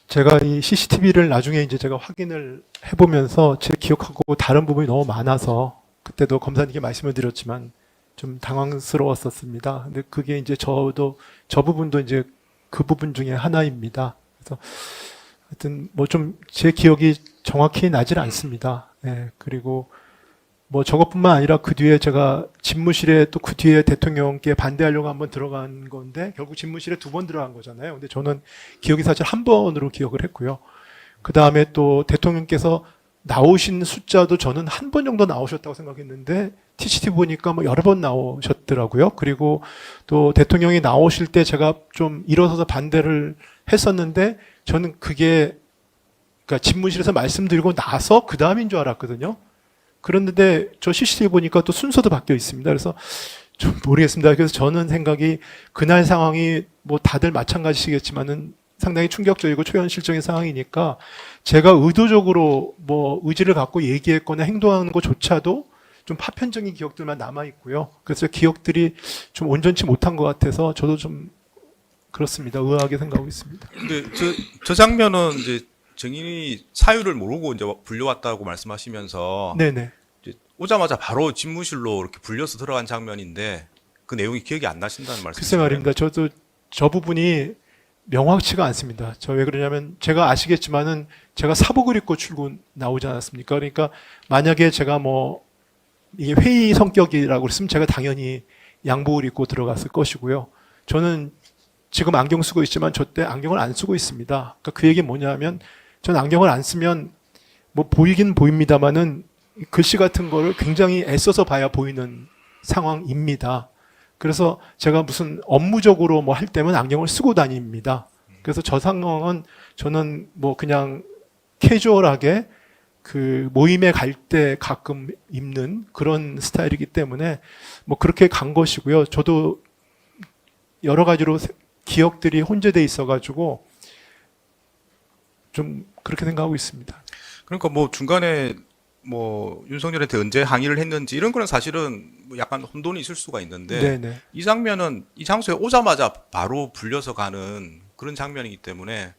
제가 이 CCTV를 나중에 이제 제가 확인을 해보면서 제 기억하고 다른 부분이 너무 많아서 그때도 검사님께 말씀을 드렸지만 좀 당황스러웠었습니다. 근데 그게 이제 저 부분도 이제 그 부분 중에 하나입니다. 그래서 하여튼 뭐 좀 제 기억이 정확히 나질 않습니다. 예, 그리고 뭐 저것뿐만 아니라 그 뒤에 제가 집무실에 또 그 뒤에 대통령께 반대하려고 한번 들어간 건데 결국 집무실에 2번 들어간 거잖아요. 근데 저는 기억이 사실 1번으로 기억을 했고요. 그 다음에 또 대통령께서 나오신 숫자도 저는 1번 정도 나오셨다고 생각했는데 TCTV 보니까 뭐 여러 번 나오셨더라고요. 그리고 또 대통령이 나오실 때 제가 좀 일어서서 반대를 했었는데 저는 그게 그러니까 집무실에서 말씀드리고 나서 그 다음인 줄 알았거든요. 그런데 저 CCTV 보니까 또 순서도 바뀌어 있습니다. 그래서 좀 모르겠습니다. 그래서 저는 생각이 그날 상황이 뭐 다들 마찬가지시겠지만은 상당히 충격적이고 초현실적인 상황이니까 제가 의도적으로 뭐 의지를 갖고 얘기했거나 행동하는 것조차도 좀 파편적인 기억들만 남아 있고요. 그래서 기억들이 좀 온전치 못한 것 같아서 저도 좀 그렇습니다. 의아하게 생각하고 있습니다. 근데 저 장면은 이제 증인이 사유를 모르고 이제 불려왔다고 말씀하시면서 네네. 이제 오자마자 바로 집무실로 이렇게 불려서 들어간 장면인데 그 내용이 기억이 안 나신다는 말씀이세요? 글쎄 말입니다. 저도 저 부분이 명확치가 않습니다. 저 왜 그러냐면 제가 아시겠지만은 제가 사복을 입고 출근 나오지 않았습니까? 그러니까 만약에 제가 뭐 이게 회의 성격이라고 그랬으면 제가 당연히 양복을 입고 들어갔을 것이고요. 저는 지금 안경 쓰고 있지만 저 때 안경을 안 쓰고 있습니다. 그러니까 그 얘기 뭐냐면 전 안경을 안 쓰면 뭐 보이긴 보입니다만은 글씨 같은 거를 굉장히 애써서 봐야 보이는 상황입니다. 그래서 제가 무슨 업무적으로 뭐 할 때면 안경을 쓰고 다닙니다. 그래서 저 상황은 저는 뭐 그냥 캐주얼하게 그 모임에 갈 때 가끔 입는 그런 스타일이기 때문에 뭐 그렇게 간 것이고요. 저도 여러 가지로 기억들이 혼재돼 있어가지고 좀 그렇게 생각하고 있습니다. 그러니까 뭐 중간에 뭐 윤석열한테 언제 항의를 했는지 이런 거는 사실은 뭐 약간 혼돈이 있을 수가 있는데 네네. 이 장면은 이 장소에 오자마자 바로 불려서 가는 그런 장면이기 때문에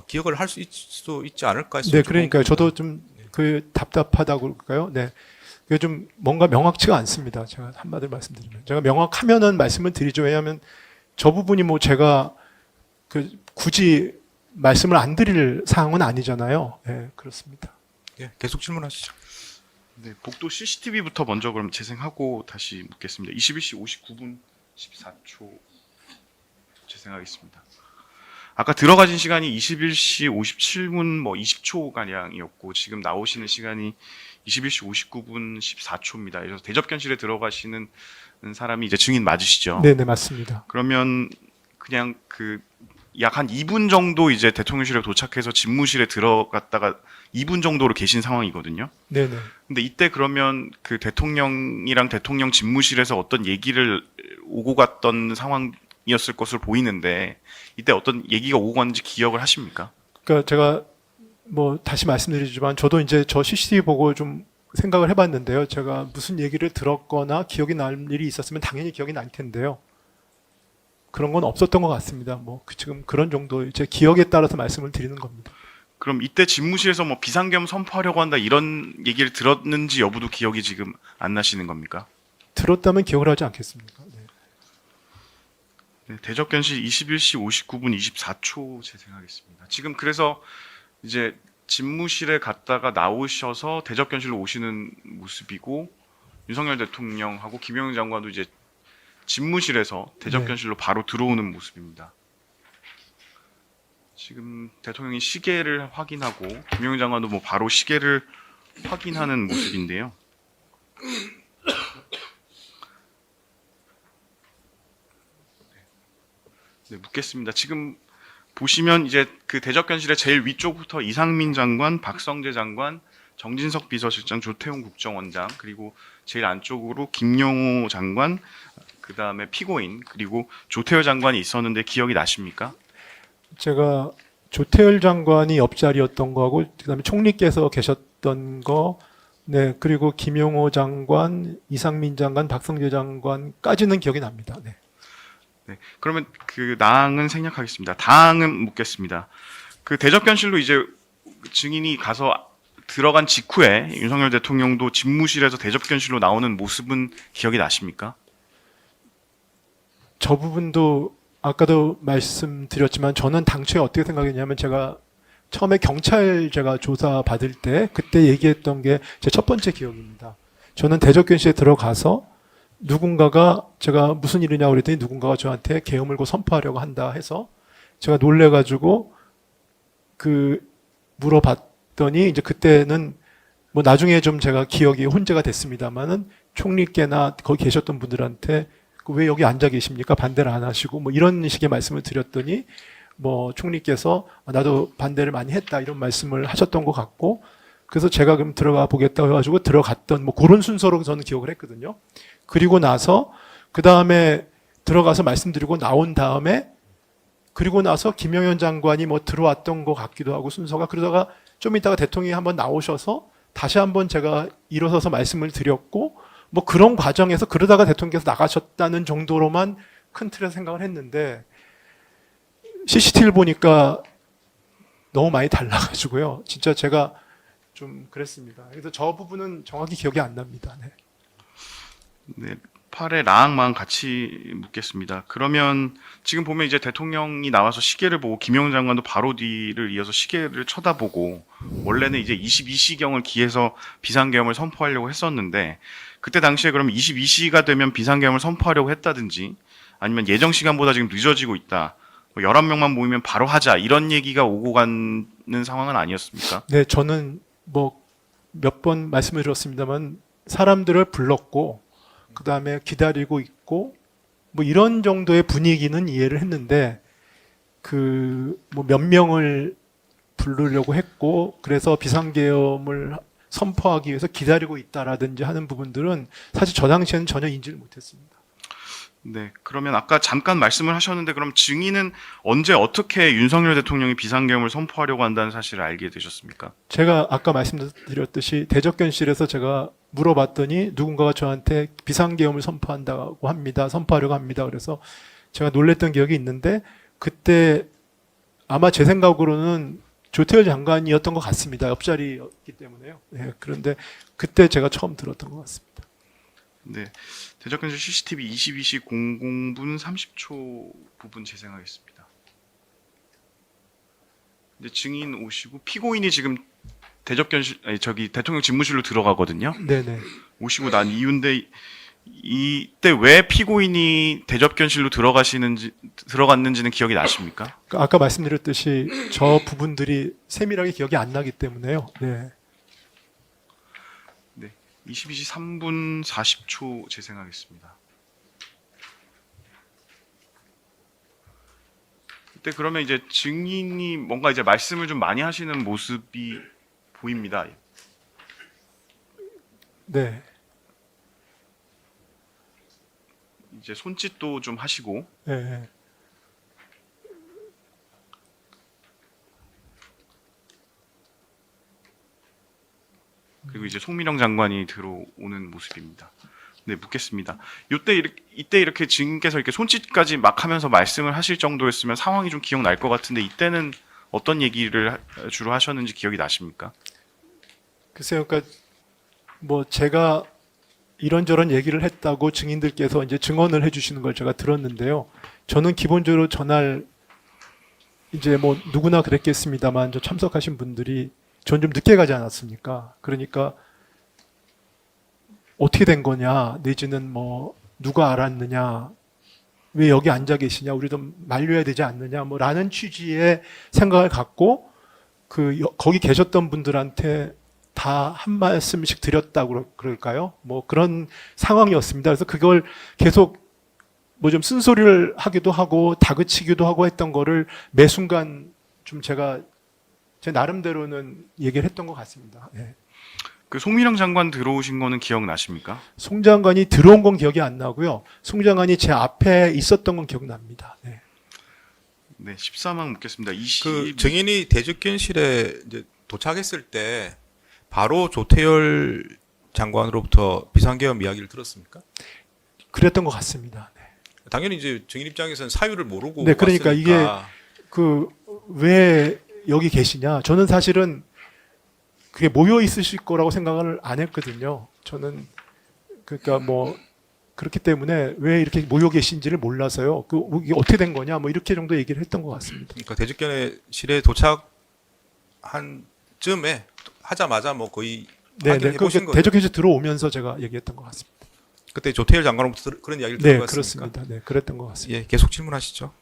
기억을 할 수 있지 않을까 해서 네, 좀 그러니까요. 저도 궁금해요. 좀 그 답답하다고 그럴까요? 네. 그게 좀 뭔가 명확치가 않습니다. 제가 한마디로 말씀드리면. 제가 명확하면은 말씀을 드리죠. 왜냐하면 저 부분이 뭐 제가 그 굳이 말씀을 안 드릴 사항은 아니잖아요. 네, 그렇습니다. 예, 계속 질문하시죠. 네, 복도 CCTV부터 먼저 그럼 재생하고 다시 묻겠습니다. 21시 59분 14초 재생하겠습니다. 아까 들어가신 시간이 21시 57분 뭐 20초 가량이었고 지금 나오시는 시간이 21시 59분 14초입니다. 그래서 대접견실에 들어가시는 사람이 이제 증인 맞으시죠? 네, 네, 맞습니다. 그러면 그냥 그 약 한 2분 정도 이제 대통령실에 도착해서 집무실에 들어갔다가 2분 정도로 계신 상황이거든요. 네, 네. 근데 이때 그러면 그 대통령이랑 대통령 집무실에서 어떤 얘기를 오고 갔던 상황이었을 것으로 보이는데 이때 어떤 얘기가 오고 갔는지 기억을 하십니까? 그러니까 제가 뭐 다시 말씀드리지만 저도 이제 저 CCTV 보고 좀 생각을 해봤는데요. 제가 무슨 얘기를 들었거나 기억이 날 일이 있었으면 당연히 기억이 날 텐데요. 그런 건 없었던 것 같습니다. 뭐 지금 그런 정도 제 기억에 따라서 말씀을 드리는 겁니다. 그럼 이때 집무실에서 뭐 비상계엄 선포하려고 한다 이런 얘기를 들었는지 여부도 기억이 지금 안 나시는 겁니까? 들었다면 기억을 하지 않겠습니까? 네. 네, 대접견실 21시 59분 24초 재생하겠습니다. 지금 그래서 이제 집무실에 갔다가 나오셔서 대접견실로 오시는 모습이고 윤석열 대통령하고 김영현 장관도 이제 집무실에서 대접견실로 바로 들어오는 모습입니다. 지금 대통령이 시계를 확인하고 김영현 장관도 뭐 바로 시계를 확인하는 모습인데요. 네, 묻겠습니다. 지금 보시면 이제 그 대접견실의 제일 위쪽부터 이상민 장관, 박성재 장관, 정진석 비서실장, 조태용 국정원장, 그리고 제일 안쪽으로 김용호 장관, 그 다음에 피고인, 그리고 조태열 장관이 있었는데 기억이 나십니까? 제가 조태열 장관이 옆자리였던 거하고 그다음에 총리께서 계셨던 거, 네, 그리고 김용호 장관, 이상민 장관, 박성재 장관까지는 기억이 납니다. 네. 네. 그러면 그 나항은 생략하겠습니다. 다항은 묻겠습니다. 그 대접견실로 이제 증인이 가서 들어간 직후에 윤석열 대통령도 집무실에서 대접견실로 나오는 모습은 기억이 나십니까? 저 부분도 아까도 말씀드렸지만 저는 당초에 어떻게 생각했냐면 제가 처음에 경찰 제가 조사 받을 때 그때 얘기했던 게 제 첫 번째 기억입니다. 저는 대접견실에 들어가서 누군가가 제가 무슨 일이냐고 그랬더니 누군가가 저한테 계엄을고 선포하려고 한다 해서 제가 놀래가지고 그 물어봤더니 이제 그때는 뭐 나중에 좀 제가 기억이 혼재가 됐습니다만은 총리께나 거기 계셨던 분들한테 왜 여기 앉아 계십니까? 반대를 안 하시고 뭐 이런 식의 말씀을 드렸더니 뭐 총리께서 나도 반대를 많이 했다 이런 말씀을 하셨던 것 같고 그래서 제가 그럼 들어가 보겠다고 해가지고 들어갔던 뭐 그런 순서로 저는 기억을 했거든요. 그리고 나서 그 다음에 들어가서 말씀드리고 나온 다음에 그리고 나서 김영현 장관이 뭐 들어왔던 것 같기도 하고 순서가 그러다가 좀 이따가 대통령이 한번 나오셔서 다시 한번 제가 일어서서 말씀을 드렸고 뭐 그런 과정에서 그러다가 대통령께서 나가셨다는 정도로만 큰 틀에서 생각을 했는데 CCTV를 보니까 너무 많이 달라가지고요. 진짜 제가 좀 그랬습니다. 그래서 저 부분은 정확히 기억이 안 납니다. 네. 네. 8의 라항만 같이 묻겠습니다. 그러면 지금 보면 이제 대통령이 나와서 시계를 보고 김영현 장관도 바로 뒤를 이어서 시계를 쳐다보고 원래는 이제 22시경을 기해서 비상계엄을 선포하려고 했었는데 그때 당시에 그럼 22시가 되면 비상계엄을 선포하려고 했다든지 아니면 예정 시간보다 지금 늦어지고 있다. 11명만 모이면 바로 하자. 이런 얘기가 오고 가는 상황은 아니었습니까? 네, 저는 뭐 몇 번 말씀을 드렸습니다만 사람들을 불렀고 그 다음에 기다리고 있고 뭐 이런 정도의 분위기는 이해를 했는데 그 뭐 몇 명을 부르려고 했고 그래서 비상계엄을 선포하기 위해서 기다리고 있다라든지 하는 부분들은 사실 저 당시에는 전혀 인지를 못했습니다. 네. 그러면 아까 잠깐 말씀을 하셨는데 그럼 증인은 언제 어떻게 윤석열 대통령이 비상계엄을 선포하려고 한다는 사실을 알게 되셨습니까? 제가 아까 말씀드렸듯이 대접견실에서 제가 물어봤더니 누군가가 저한테 비상계엄을 선포한다고 합니다. 선포하려고 합니다. 그래서 제가 놀랬던 기억이 있는데 그때 아마 제 생각으로는 조태열 장관이었던 것 같습니다. 옆자리였기 때문에요. 네, 그런데 그때 제가 처음 들었던 것 같습니다. 네. 대접견실 CCTV 22시 00분 30초 부분 재생하겠습니다. 이제 증인 오시고 피고인이 지금 대통령 집무실로 들어가거든요. 네네. 오시고 난 이유인데 이때 왜 피고인이 대접견실로 들어갔는지는 기억이 나십니까? 아까 말씀드렸듯이 저 부분들이 세밀하게 기억이 안 나기 때문에요. 네. 22시 3분 40초 재생하겠습니다. 그때 그러면 이제 증인이 뭔가 이제 말씀을 좀 많이 하시는 모습이 보입니다. 네. 이제 손짓도 좀 하시고 네. 그리고 이제 송민영 장관이 들어오는 모습입니다. 네, 묻겠습니다. 이때 이렇게 증인께서 이렇게 손짓까지 막 하면서 말씀을 하실 정도였으면 상황이 좀 기억날 것 같은데 이때는 어떤 얘기를 주로 하셨는지 기억이 나십니까? 글쎄요, 그러니까 뭐 제가 이런저런 얘기를 했다고 증인들께서 이제 증언을 해주시는 걸 제가 들었는데요. 저는 기본적으로 전날 이제 뭐 누구나 그랬겠습니다만 저 참석하신 분들이 전 좀 늦게 가지 않았습니까? 그러니까 어떻게 된 거냐, 내지는 뭐 누가 알았느냐, 왜 여기 앉아 계시냐, 우리도 만류해야 되지 않느냐, 뭐 라는 취지의 생각을 갖고 거기 계셨던 분들한테 다 한 말씀씩 드렸다고 그럴까요? 뭐 그런 상황이었습니다. 그래서 그걸 계속 뭐 좀 쓴소리를 하기도 하고 다그치기도 하고 했던 거를 매 순간 좀 제가 제 나름대로는 얘기를 했던 것 같습니다. 네. 그 송민영 장관 들어오신 거는 기억나십니까? 송 장관이 들어온 건 기억이 안 나고요. 송 장관이 제 앞에 있었던 건 기억납니다. 네. 네, 14만 묻겠습니다. 그 증인이 대접견실에 이제 도착했을 때 바로 조태열 장관으로부터 비상계엄 이야기를 들었습니까? 그랬던 것 같습니다. 네. 당연히 이제 증인 입장에서는 사유를 모르고 네, 그러니까 왔으니까. 왜 여기 계시냐? 저는 사실은 그게 모여 있으실 거라고 생각을 안 했거든요. 저는 그러니까 뭐 그렇기 때문에 왜 이렇게 모여 계신지를 몰라서요. 이게 어떻게 된 거냐? 뭐 이렇게 정도 얘기를 했던 것 같습니다. 그러니까 대직견실에 도착한 쯤에 하자마자 뭐 거의 네, 확인해 보신 거예요. 대적해서 들어오면서 제가 얘기했던 것 같습니다. 그때 조태일 장관으로부터 그런 이야기를 네, 들어봤습니까? 그렇습니다. 네, 그랬던 것 같습니다. 예, 계속 질문하시죠.